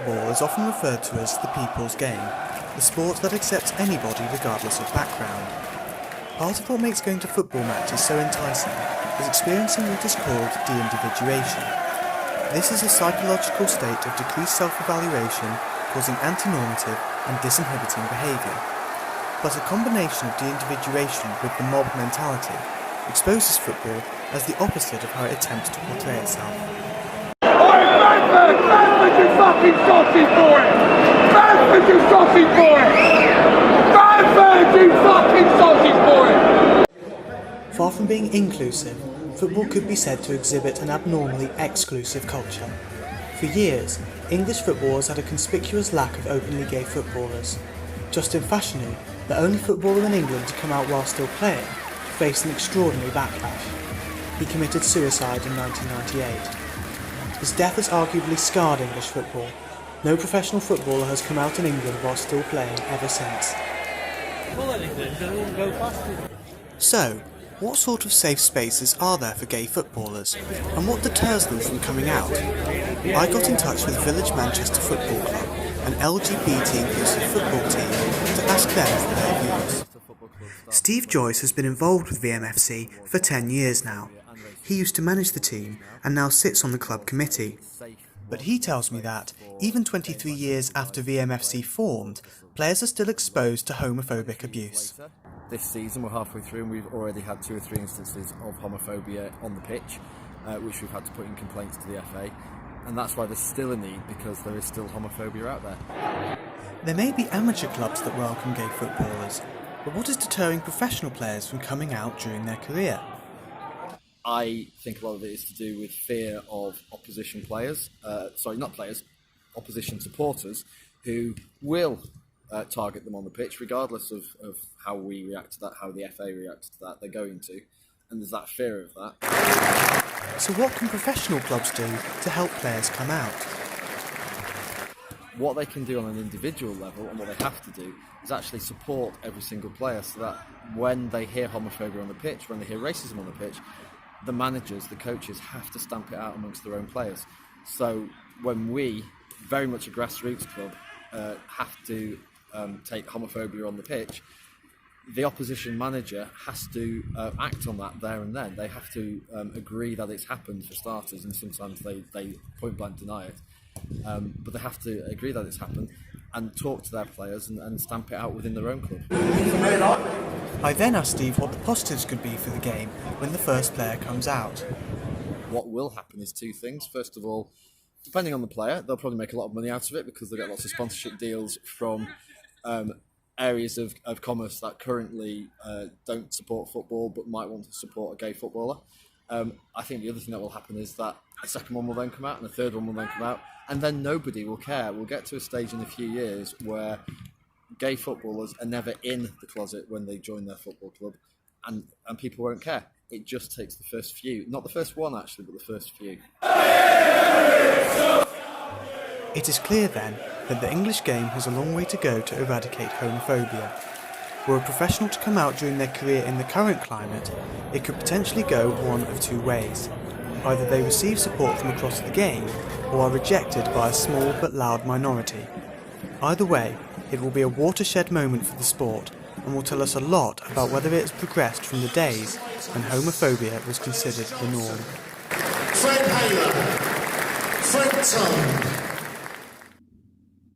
football is often referred to as the people's game, the sport that accepts anybody regardless of background. Part of what makes going to football matches so enticing is experiencing what is called de-individuation. This is a psychological state of decreased self-evaluation causing anti-normative and disinhibiting behaviour. But a combination of de-individuation with the mob mentality exposes football as the opposite of how it attempts to portray itself. Bradford, you fucking sausage boy! Bradford, you sausage boy! Bradford, you fucking sausage boy! Far from being inclusive, football could be said to exhibit an abnormally exclusive culture. For years, English football has had a conspicuous lack of openly gay footballers. Justin Fashanu, the only footballer in England to come out while still playing, faced an extraordinary backlash. He committed suicide in 1998. His death has arguably scarred English football. No professional footballer has come out in England while still playing ever since. So, what sort of safe spaces are there for gay footballers, and what deters them from coming out? I got in touch with Village Manchester Football Club, an LGBT-inclusive football team, to ask them for their views. Steve Joyce has been involved with VMFC for 10 years now. He used to manage the team and now sits on the club committee. But he tells me that, even 23 years after VMFC formed, players are still exposed to homophobic abuse. This season we're halfway through and we've already had 2 or 3 instances of homophobia on the pitch, which we've had to put in complaints to the FA, and that's why there's still a need, because there is still homophobia out there. There may be amateur clubs that welcome gay footballers, but what is deterring professional players from coming out during their career? I think a lot of it is to do with fear of opposition players, opposition supporters, who will target them on the pitch, regardless of how we react to that, how the FA reacts to that, they're going to, and there's that fear of that. So what can professional clubs do to help players come out? What they can do on an individual level, and what they have to do, is actually support every single player, so that when they hear homophobia on the pitch, when they hear racism on the pitch, the managers, the coaches, have to stamp it out amongst their own players. So when we, very much a grassroots club, have to take homophobia on the pitch, the opposition manager has to act on that there and then. They have to agree that it's happened, for starters, and sometimes they point blank deny it. But they have to agree that it's happened and talk to their players and stamp it out within their own club. I then asked Steve what the positives could be for the game when the first player comes out. What will happen is 2 things. First of all, depending on the player, they'll probably make a lot of money out of it, because they'll get lots of sponsorship deals from areas of commerce that currently don't support football but might want to support a gay footballer. I think the other thing that will happen is that a second one will then come out and a third one will then come out, and then nobody will care. We'll get to a stage in a few years where gay footballers are never in the closet when they join their football club, and people won't care. It just takes the first few, not the first one actually, but the first few. It is clear then that the English game has a long way to go to eradicate homophobia. Were a professional to come out during their career in the current climate, it could potentially go one of 2 ways. Either they receive support from across the game, or are rejected by a small but loud minority. Either way, it will be a watershed moment for the sport, and will tell us a lot about whether it has progressed from the days when homophobia was considered the norm. Fred Haler, Fred Tone.